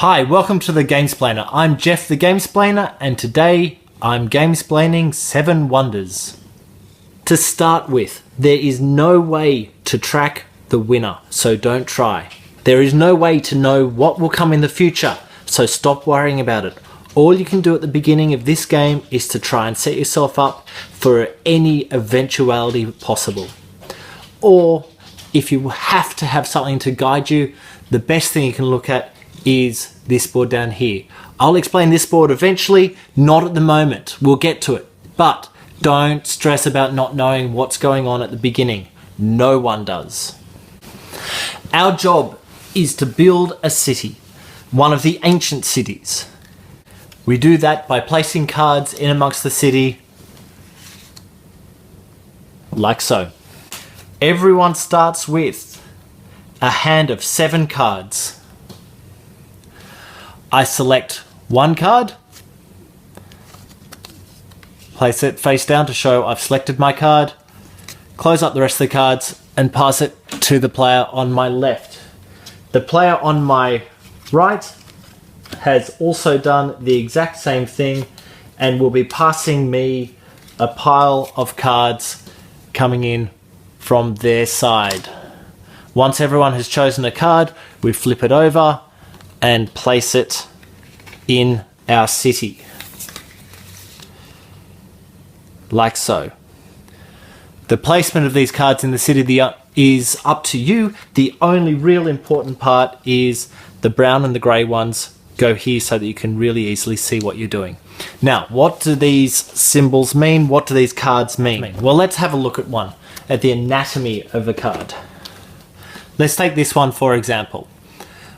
Hi, welcome to the Gamesplainer. I'm Jeff the Gamesplainer, and today I'm Gamesplaining 7 Wonders. To start with, there is no way to track the winner, so don't try. There is no way to know what will come in the future, so stop worrying about it. All you can do at the beginning of this game is to try and set yourself up for any eventuality possible. Or, if you have to have something to guide you, the best thing you can look at is this board down here. I'll explain this board eventually, not at the moment. We'll get to it. But don't stress about not knowing what's going on at the beginning. No one does. Our job is to build a city, one of the ancient cities. We do that by placing cards in amongst the city, like so. Everyone starts with a hand of 7 cards. I select one card, place it face down to show I've selected my card, close up the rest of the cards and pass it to the player on my left. The player on my right has also done the exact same thing and will be passing me a pile of cards coming in from their side. Once everyone has chosen a card, we flip it over and place it in our city, like so. The placement of these cards in the city is up to you. The only real important part is the brown and the grey ones go here so that you can really easily see what you're doing. Now, what do these symbols mean? What do these cards mean? Well, let's have a look at one, at the anatomy of a card. Let's take this one for example.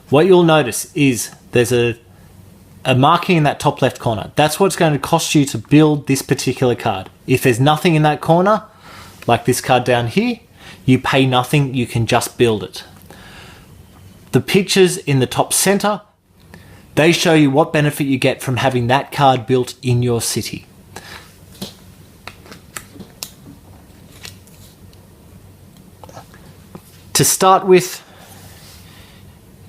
What you'll notice is there's a marking in that top left corner. That's what's going to cost you to build this particular card. If there's nothing in that corner, like this card down here, you pay nothing, you can just build it. The pictures in the top center, they show you what benefit you get from having that card built in your city. To start with,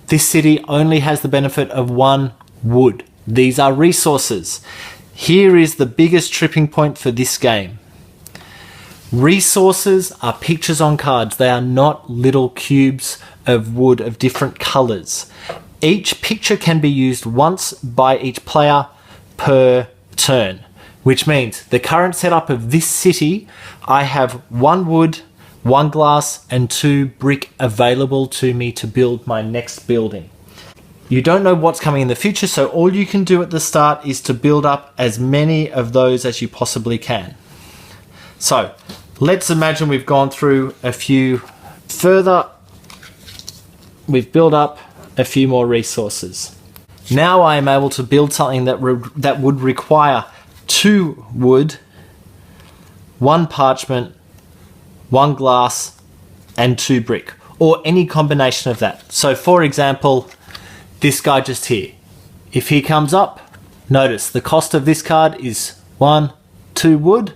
this city only has the benefit of 1 wood. These are resources. Here is the biggest tripping point for this game. Resources are pictures on cards. They are not little cubes of wood of different colors. Each picture can be used once by each player per turn, which means the current setup of this city, I have 1 wood, 1 glass and 2 brick available to me to build my next building. You don't know what's coming in the future, so all you can do at the start is to build up as many of those as you possibly can. So let's imagine we've gone through a few further. We've built up a few more resources. Now I am able to build something that would require 2 wood, 1 parchment, 1 glass and 2 brick, or any combination of that. So for example, this guy just here, if he comes up, notice the cost of this card is 1, 2 wood.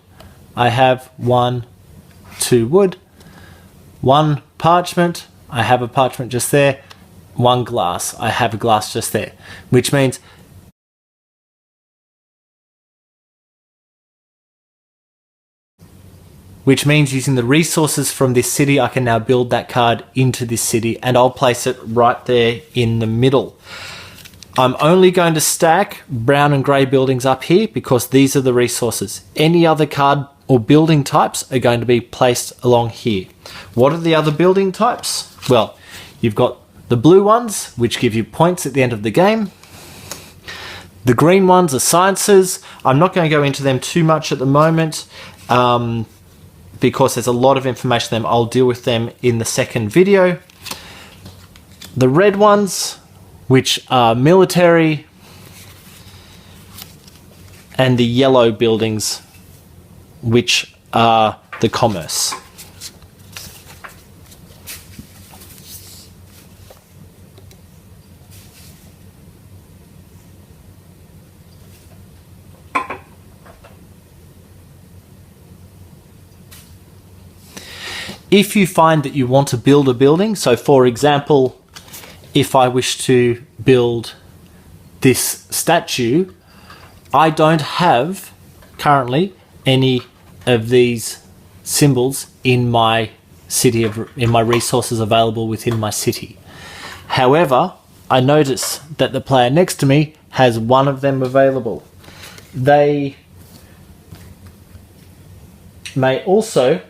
I have 1, 2 wood, 1 parchment. I have a parchment just there. 1 glass. I have a glass just there, which means using the resources from this city, I can now build that card into this city and I'll place it right there in the middle. I'm only going to stack brown and grey buildings up here because these are the resources. Any other card or building types are going to be placed along here. What are the other building types? Well, you've got the blue ones, which give you points at the end of the game. The green ones are sciences. I'm not going to go into them too much at the moment, because there's a lot of information on them. I'll deal with them in the second video. The red ones, which are military, and the yellow buildings, which are the commerce. If you find that you want to build a building, so for example, if I wish to build this statue, I don't have currently any of these symbols in my city in my resources available within my city. However, I notice that the player next to me has one of them available. They may also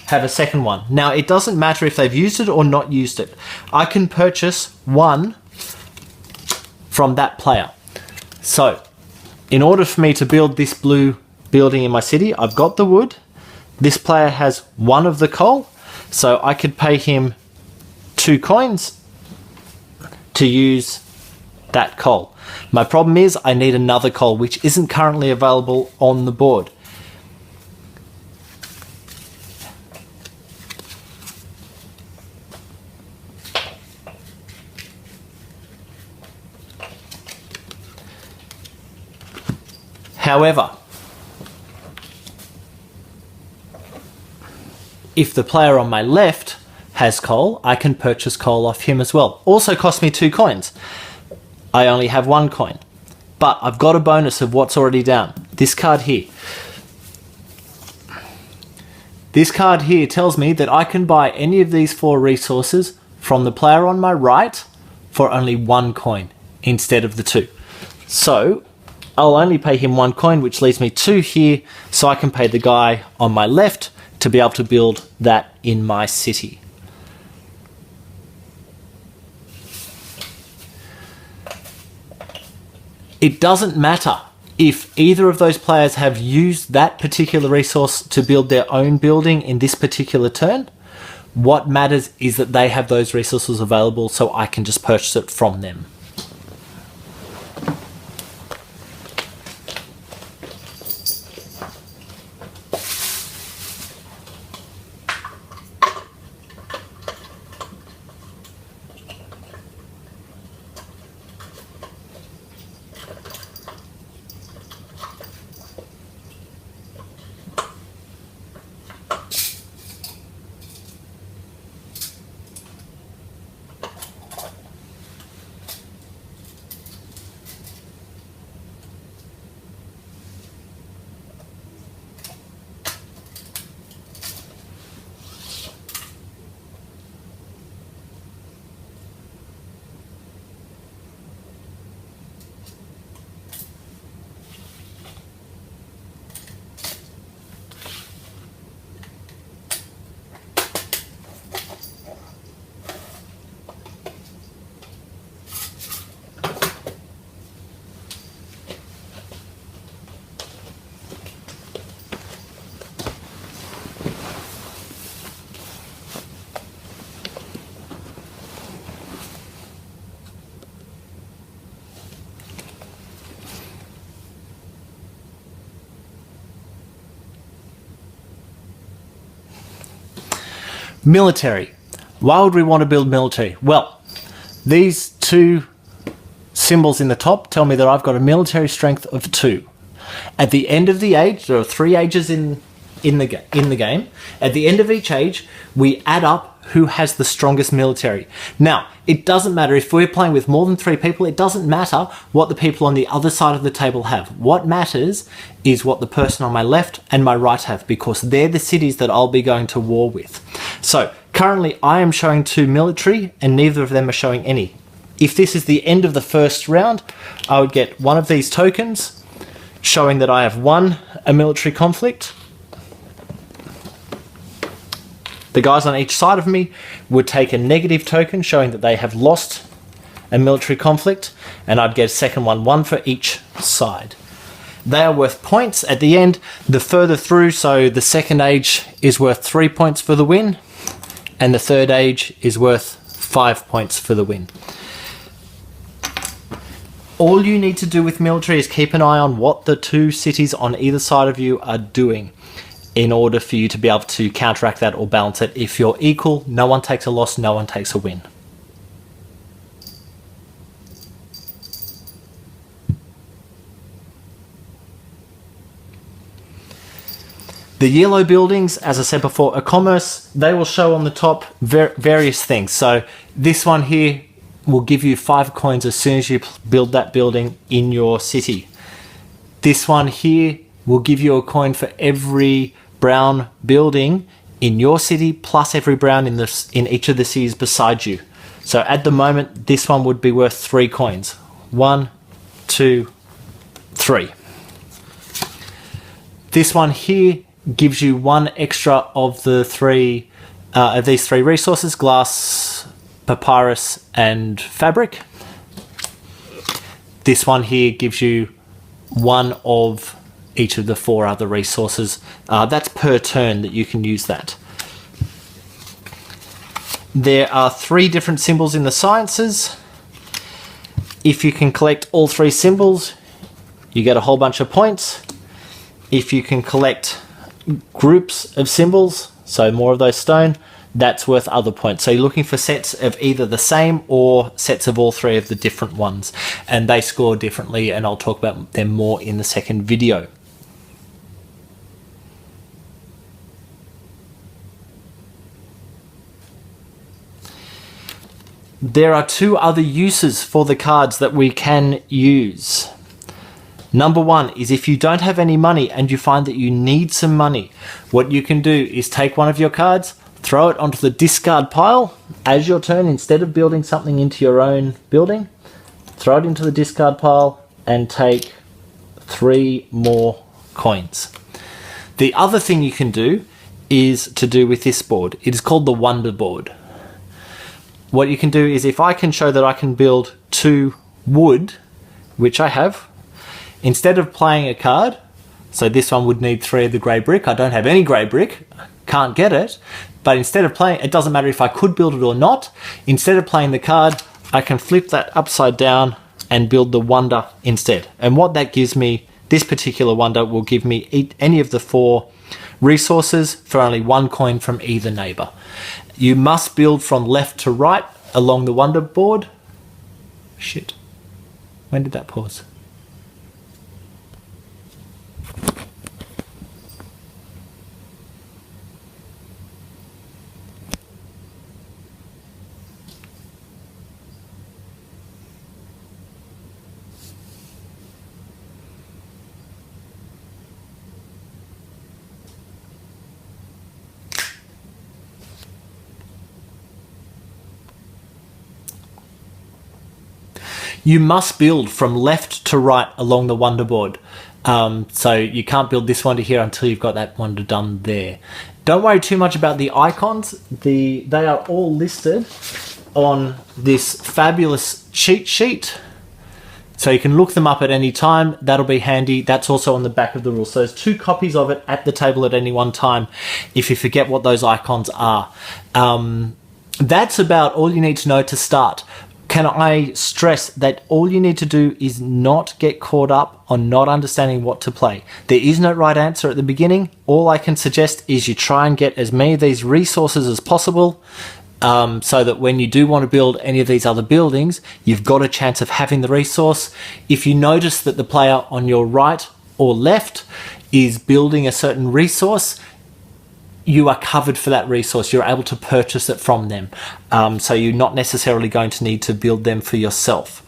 have a second one. Now, it doesn't matter if they've used it or not used it. I can purchase one from that player. So, in order for me to build this blue building in my city, I've got the wood. This player has one of the coal, so I could pay him 2 coins to use that coal. My problem is I need another coal, which isn't currently available on the board. However, if the player on my left has coal, I can purchase coal off him as well. Also cost me 2 coins. I only have 1 coin. But I've got a bonus of what's already down. This card here. This card here tells me that I can buy any of these 4 resources from the player on my right for only 1 coin instead of the 2. So I'll only pay him 1 coin, which leaves me 2 here, so I can pay the guy on my left to be able to build that in my city. It doesn't matter if either of those players have used that particular resource to build their own building in this particular turn. What matters is that they have those resources available, so I can just purchase it from them. Military. Why would we want to build military? Well, these 2 symbols in the top tell me that I've got a military strength of 2. At the end of the age, there are 3 ages in the game. At the end of each age, we add up who has the strongest military. Now, it doesn't matter if we're playing with more than 3 people, it doesn't matter what the people on the other side of the table have. What matters is what the person on my left and my right have, because they're the cities that I'll be going to war with. So, currently I am showing 2 military and neither of them are showing any. If this is the end of the first round, I would get one of these tokens showing that I have won a military conflict. The guys on each side of me would take a negative token showing that they have lost a military conflict, and I'd get a second one for each side. They are worth points at the end, the further through, so the second age is worth 3 points for the win, and the third age is worth 5 points for the win. All you need to do with military is keep an eye on what the 2 cities on either side of you are doing in order for you to be able to counteract that or balance it. If you're equal, no one takes a loss, no one takes a win. The yellow buildings, as I said before, are commerce. They will show on the top various things. So this one here will give you 5 coins as soon as you build that building in your city. This one here will give you a coin for every brown building in your city, plus every brown in each of the cities beside you. So at the moment, this one would be worth 3 coins. 1, 2, 3. This one here gives you 1 extra of the these 3 resources: glass, papyrus, and fabric. This one here gives you 1 of each of the 4 other resources. That's per turn that you can use that. There are 3 different symbols in the sciences. If you can collect all 3 symbols, you get a whole bunch of points. If you can collect groups of symbols, so more of those stone, that's worth other points. So you're looking for sets of either the same or sets of all 3 of the different ones, and they score differently, and I'll talk about them more in the second video. There are 2 other uses for the cards that we can use. Number 1 is if you don't have any money and you find that you need some money, what you can do is take one of your cards, throw it onto the discard pile as your turn. Instead of building something into your own building, throw it into the discard pile and take 3 more coins. The other thing you can do is to do with this board. It is called the Wonder Board. What you can do is, if I can show that I can build 2 wood, which I have, instead of playing a card, so this one would need 3 of the grey brick. I don't have any grey brick, can't get it, but instead of playing, it doesn't matter if I could build it or not, instead of playing the card, I can flip that upside down and build the wonder instead. And what that gives me, this particular wonder will give me any of the 4 resources for only 1 coin from either neighbour. You must build from left to right along the wonder board. Shit. When did that pause? You must build from left to right along the wonder board. So you can't build this wonder here until you've got that wonder done there. Don't worry too much about the icons. They are all listed on this fabulous cheat sheet. So you can look them up at any time. That'll be handy. That's also on the back of the rules. So there's 2 copies of it at the table at any one time if you forget what those icons are. That's about all you need to know to start. Can I stress that all you need to do is not get caught up on not understanding what to play. There is no right answer at the beginning. All I can suggest is you try and get as many of these resources as possible, so that when you do want to build any of these other buildings, you've got a chance of having the resource. If you notice that the player on your right or left is building a certain resource, you are covered for that resource. You're able to purchase it from them. So you're not necessarily going to need to build them for yourself.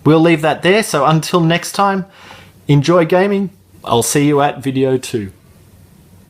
We'll leave that there. So until next time, enjoy gaming. I'll see you at video 2.